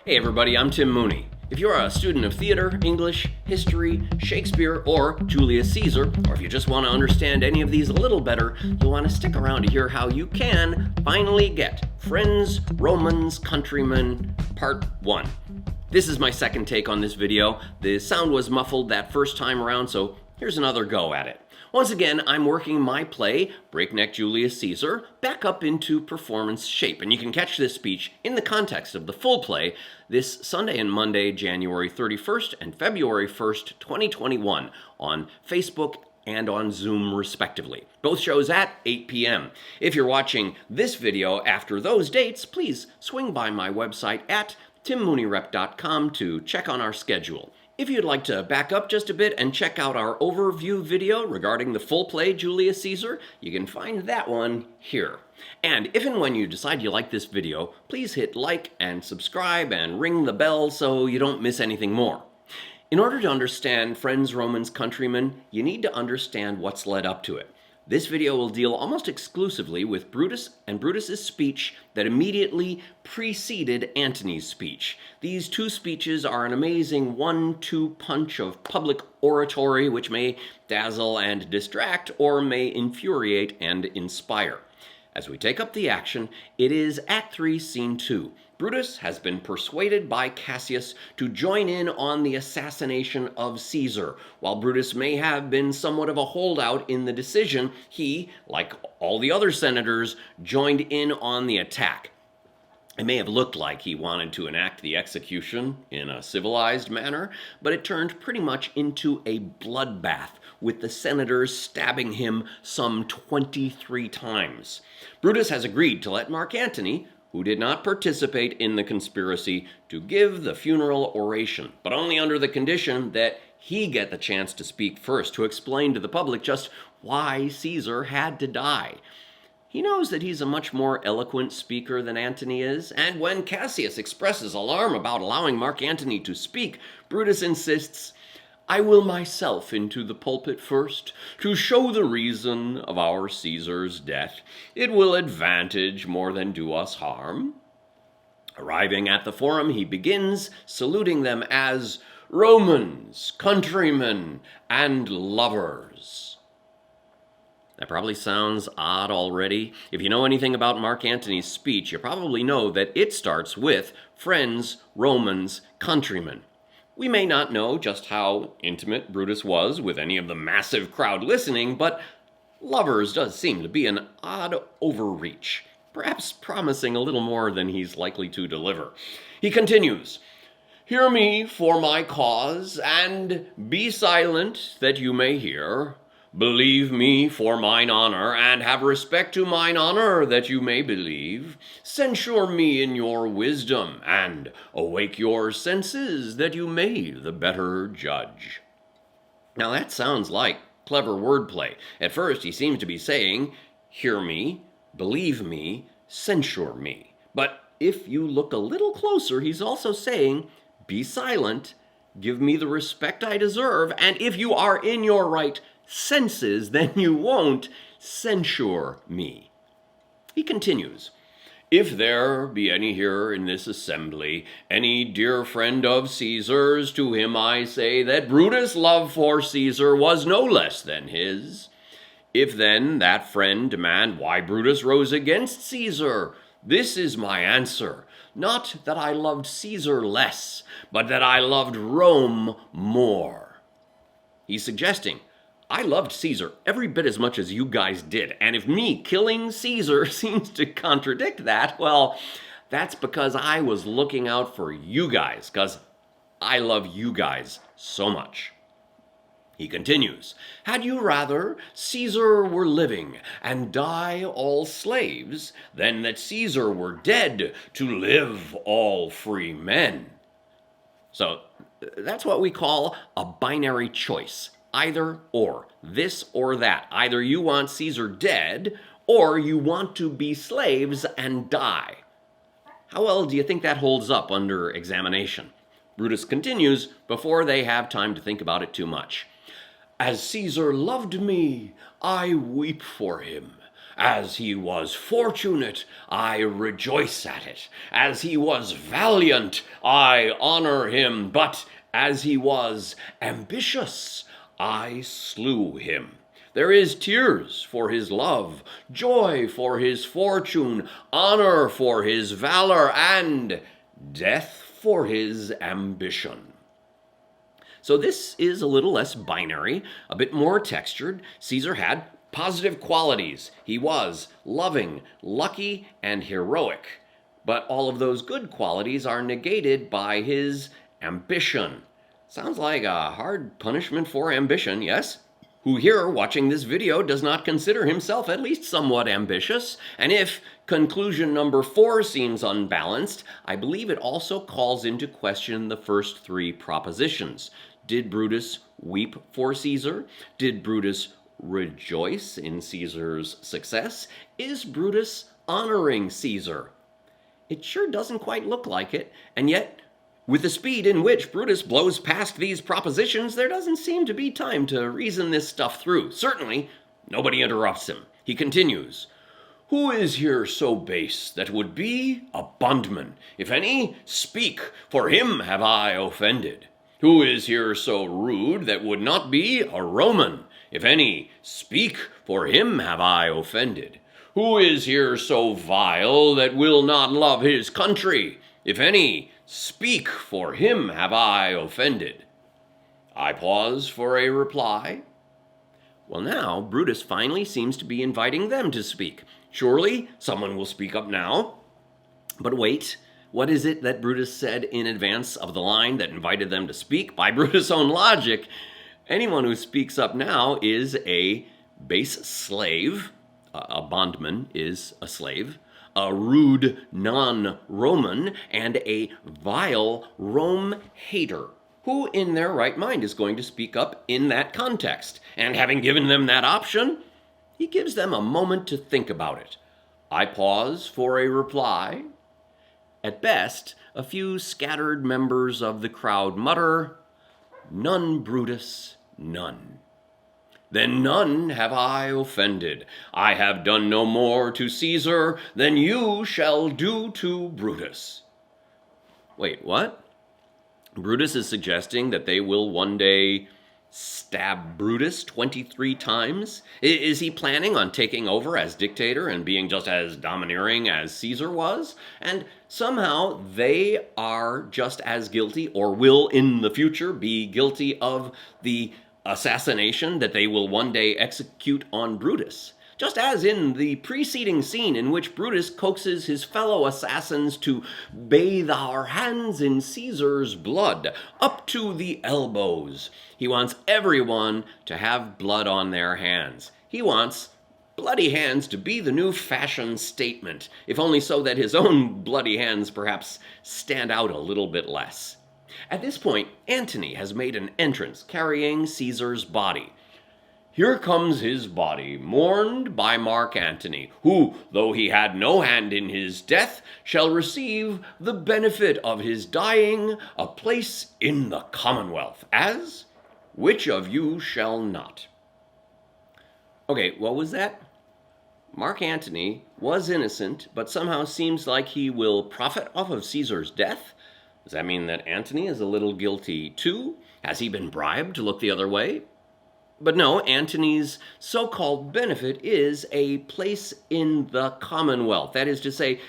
Hey everybody, I'm Tim Mooney. If you're a student of theater, English, history, Shakespeare, or Julius Caesar, or if you just want to understand any of these a little better, you'll want to stick around to hear how you can finally get Friends, Romans, Countrymen, Part 1. This is my second take on this video. The sound was muffled that first time around, so here's another go at it. Once again, I'm working my play, Breakneck Julius Caesar, back up into performance shape, and you can catch this speech in the context of the full play this Sunday and Monday, January 31st and February 1st, 2021, on Facebook and on Zoom, respectively. Both shows at 8 p.m. If you're watching this video after those dates, please swing by my website at timmooneyRep.com to check on our schedule. If you'd like to back up just a bit and check out our overview video regarding the full play Julius Caesar, you can find that one here. And if and when you decide you like this video, please hit like and subscribe and ring the bell so you don't miss anything more. In order to understand Friends, Romans, Countrymen, you need to understand what's led up to it. This video will deal almost exclusively with Brutus and Brutus's speech that immediately preceded Antony's speech. These two speeches are an amazing 1-2 punch of public oratory which may dazzle and distract or may infuriate and inspire. As we take up the action, it is Act 3, Scene 2. Brutus has been persuaded by Cassius to join in on the assassination of Caesar. While Brutus may have been somewhat of a holdout in the decision, he, like all the other senators, joined in on the attack. It may have looked like he wanted to enact the execution in a civilized manner, but it turned pretty much into a bloodbath, with the senators stabbing him some 23 times. Brutus has agreed to let Mark Antony, who did not participate in the conspiracy, to give the funeral oration, but only under the condition that he get the chance to speak first, to explain to the public just why Caesar had to die. He knows that he's a much more eloquent speaker than Antony is, and when Cassius expresses alarm about allowing Mark Antony to speak, Brutus insists, "I will myself into the pulpit first, to show the reason of our Caesar's death. It will advantage more than do us harm." Arriving at the forum, he begins saluting them as Romans, countrymen, and lovers. That probably sounds odd already. If you know anything about Mark Antony's speech, you probably know that it starts with Friends, Romans, countrymen. We may not know just how intimate Brutus was with any of the massive crowd listening, but lovers does seem to be an odd overreach, perhaps promising a little more than he's likely to deliver. He continues, "Hear me for my cause, and be silent that you may hear. Believe me for mine honor, and have respect to mine honor that you may believe. Censure me in your wisdom, and awake your senses that you may the better judge." Now that sounds like clever wordplay. At first he seems to be saying, hear me, believe me, censure me. But if you look a little closer, he's also saying, be silent, give me the respect I deserve, and if you are in your right senses, then you won't censure me. He continues, "If there be any here in this assembly, any dear friend of Caesar's, to him I say that Brutus' love for Caesar was no less than his. If then that friend demand why Brutus rose against Caesar, this is my answer, not that I loved Caesar less, but that I loved Rome more." He's suggesting, I loved Caesar every bit as much as you guys did, and if me killing Caesar seems to contradict that, well, that's because I was looking out for you guys, because I love you guys so much. He continues, "Had you rather Caesar were living and die all slaves, than that Caesar were dead to live all free men?" So that's what we call a binary choice. Either or, this or that. Either you want Caesar dead, or you want to be slaves and die. How well do you think that holds up under examination? Brutus continues before they have time to think about it too much. "As Caesar loved me, I weep for him, As he was fortunate, I rejoice at it. As he was valiant, I honor him. But as he was ambitious, I slew him. There is tears for his love, joy for his fortune, honor for his valor, and death for his ambition. So this is a little less binary, a bit more textured. Caesar had positive qualities. He was loving, lucky, and heroic. But all of those good qualities are negated by his ambition. Sounds like a hard punishment for ambition, yes? Who here, watching this video, does not consider himself at least somewhat ambitious? And if conclusion number 4 seems unbalanced, I believe it also calls into question the first 3 propositions. Did Brutus weep for Caesar? Did Brutus rejoice in Caesar's success? Is Brutus honoring Caesar? It sure doesn't quite look like it, and yet, with the speed in which Brutus blows past these propositions, there doesn't seem to be time to reason this stuff through. Certainly, nobody interrupts him. He continues, "Who is here so base that would be a bondman? If any, speak, for him have I offended. Who is here so rude that would not be a Roman? If any, speak, for him have I offended. Who is here so vile that will not love his country? If any, speak, for him have I offended." I pause for a reply. Well, now Brutus finally seems to be inviting them to speak. Surely someone will speak up now. But wait, what is it that Brutus said in advance of the line that invited them to speak? By Brutus' own logic, anyone who speaks up now is a base slave. A bondman is a slave, a rude non-Roman, and a vile Rome hater. Who in their right mind is going to speak up in that context? And having given them that option, he gives them a moment to think about it. I pause for a reply. At best, a few scattered members of the crowd mutter, "None, Brutus, none." "Then none have I offended. I have done no more to Caesar than you shall do to Brutus." Wait, what? Brutus is suggesting that they will one day stab Brutus 23 times? Is he planning on taking over as dictator and being just as domineering as Caesar was? And somehow they are just as guilty, or will in the future be guilty, of the assassination that they will one day execute on Brutus. Just as in the preceding scene in which Brutus coaxes his fellow assassins to bathe our hands in Caesar's blood, up to the elbows. He wants everyone to have blood on their hands. He wants bloody hands to be the new fashion statement, if only so that his own bloody hands perhaps stand out a little bit less. At this point, Antony has made an entrance carrying Caesar's body. Here comes his body, mourned by Mark Antony, who, though he had no hand in his death, shall receive the benefit of his dying, a place in the commonwealth, as which of you shall not? Okay, what was that? Mark Antony was innocent, but somehow seems like he will profit off of Caesar's death? Does that mean that Antony is a little guilty too? Has he been bribed to look the other way? But no, Antony's so-called benefit is a place in the commonwealth. That is to say,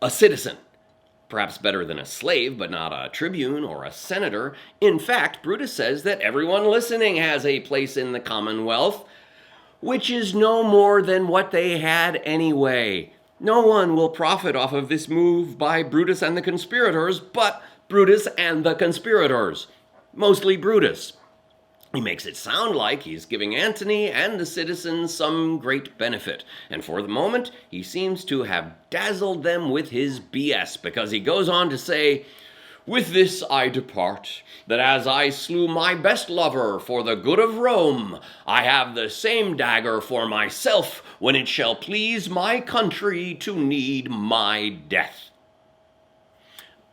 a citizen. Perhaps better than a slave, but not a tribune or a senator. In fact, Brutus says that everyone listening has a place in the commonwealth, which is no more than what they had anyway. No one will profit off of this move by Brutus and the conspirators, but Brutus and the conspirators. Mostly Brutus. He makes it sound like he's giving Antony and the citizens some great benefit. And for the moment, he seems to have dazzled them with his BS, because he goes on to say, "With this I depart, that as I slew my best lover for the good of Rome, I have the same dagger for myself when it shall please my country to need my death."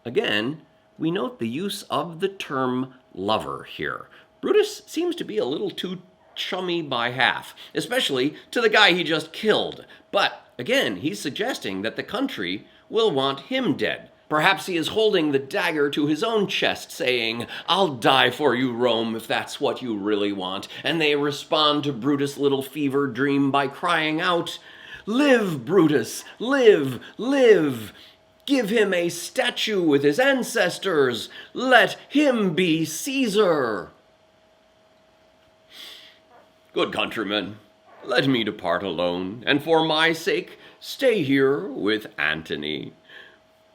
Again, we note the use of the term lover here. Brutus seems to be a little too chummy by half, especially to the guy he just killed. But again, he's suggesting that the country will want him dead. Perhaps he is holding the dagger to his own chest, saying, "I'll die for you, Rome, if that's what you really want." And they respond to Brutus' little fever dream by crying out, "Live, Brutus, live, live! Give him a statue with his ancestors! Let him be Caesar!" Good countrymen, let me depart alone, and for my sake, stay here with Antony.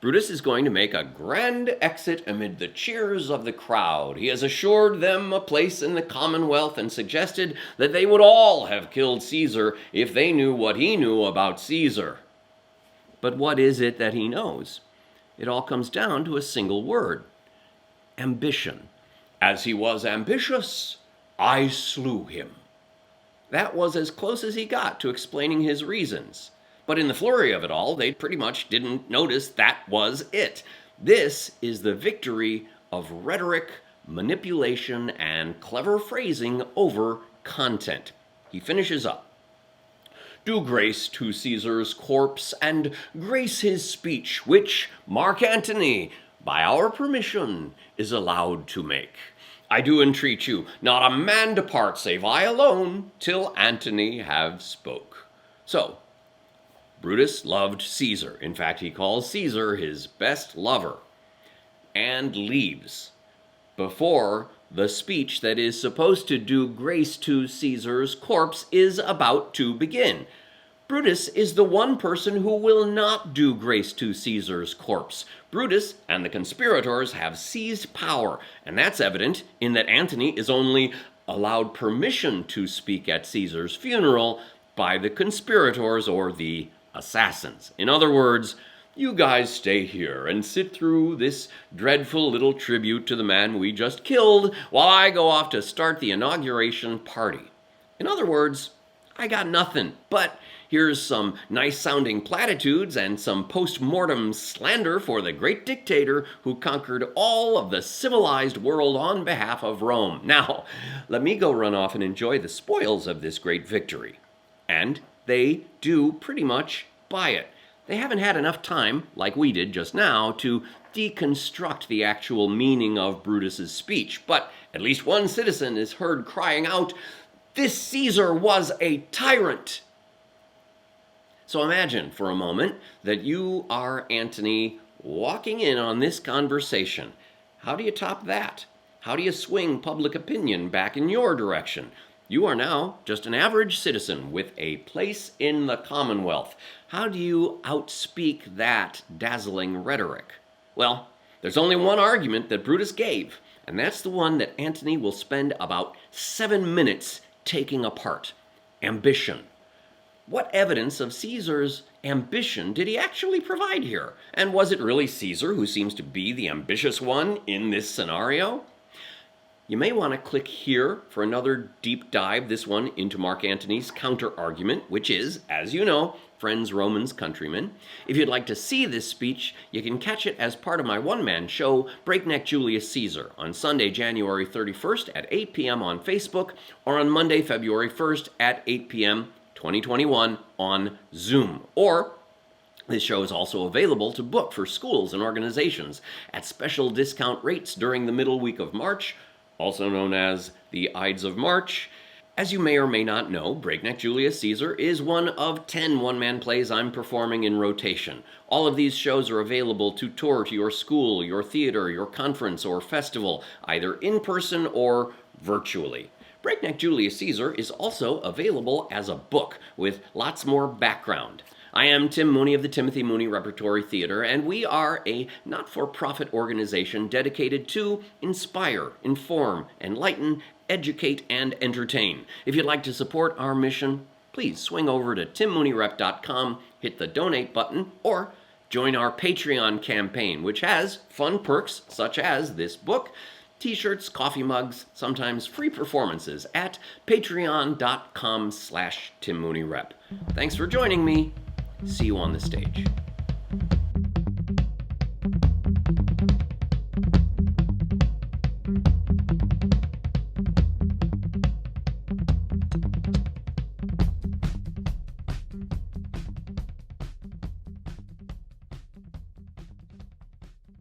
Brutus is going to make a grand exit amid the cheers of the crowd. He has assured them a place in the Commonwealth and suggested that they would all have killed Caesar if they knew what he knew about Caesar. But what is it that he knows? It all comes down to a single word: ambition. As he was ambitious, I slew him. That was as close as he got to explaining his reasons. But in the flurry of it all, they pretty much didn't notice that was it. This is the victory of rhetoric, manipulation, and clever phrasing over content. He finishes up. Do grace to Caesar's corpse, and grace his speech, which Mark Antony, by our permission, is allowed to make. I do entreat you, not a man depart save I alone, till Antony have spoke. So, Brutus loved Caesar. In fact, he calls Caesar his best lover, and leaves before the speech that is supposed to do grace to Caesar's corpse is about to begin. Brutus is the one person who will not do grace to Caesar's corpse. Brutus and the conspirators have seized power, and that's evident in that Antony is only allowed permission to speak at Caesar's funeral by the conspirators or the assassins. In other words, you guys stay here and sit through this dreadful little tribute to the man we just killed while I go off to start the inauguration party. In other words, I got nothing, but here's some nice-sounding platitudes and some post-mortem slander for the great dictator who conquered all of the civilized world on behalf of Rome. Now, let me go run off and enjoy the spoils of this great victory. And they do pretty much buy it. They haven't had enough time, like we did just now, to deconstruct the actual meaning of Brutus's speech. But at least one citizen is heard crying out, "This Caesar was a tyrant!" So imagine for a moment that you are Antony walking in on this conversation. How do you top that? How do you swing public opinion back in your direction? You are now just an average citizen with a place in the Commonwealth. How do you outspeak that dazzling rhetoric? Well, there's only one argument that Brutus gave, and that's the one that Antony will spend about 7 minutes taking apart: ambition. What evidence of Caesar's ambition did he actually provide here? And was it really Caesar who seems to be the ambitious one in this scenario? You may want to click here for another deep dive, this one into Mark Antony's counter-argument, which is, as you know, Friends, Romans, Countrymen. If you'd like to see this speech, you can catch it as part of my one-man show, Breakneck Julius Caesar, on Sunday, January 31st at 8 p.m. on Facebook, or on Monday, February 1st at 8 p.m. 2021 on Zoom. Or this show is also available to book for schools and organizations at special discount rates during the middle week of March, also known as the Ides of March. As you may or may not know, Breakneck Julius Caesar is one of 10 one-man plays I'm performing in rotation. All of these shows are available to tour to your school, your theater, your conference, or festival, either in person or virtually. Breakneck Julius Caesar is also available as a book with lots more background. I am Tim Mooney of the Timothy Mooney Repertory Theater, and we are a not-for-profit organization dedicated to inspire, inform, enlighten, educate, and entertain. If you'd like to support our mission, please swing over to timmooneyRep.com, hit the donate button, or join our Patreon campaign, which has fun perks such as this book, t-shirts, coffee mugs, sometimes free performances at patreon.com/TimMooneyRep. Thanks for joining me. See you on the stage.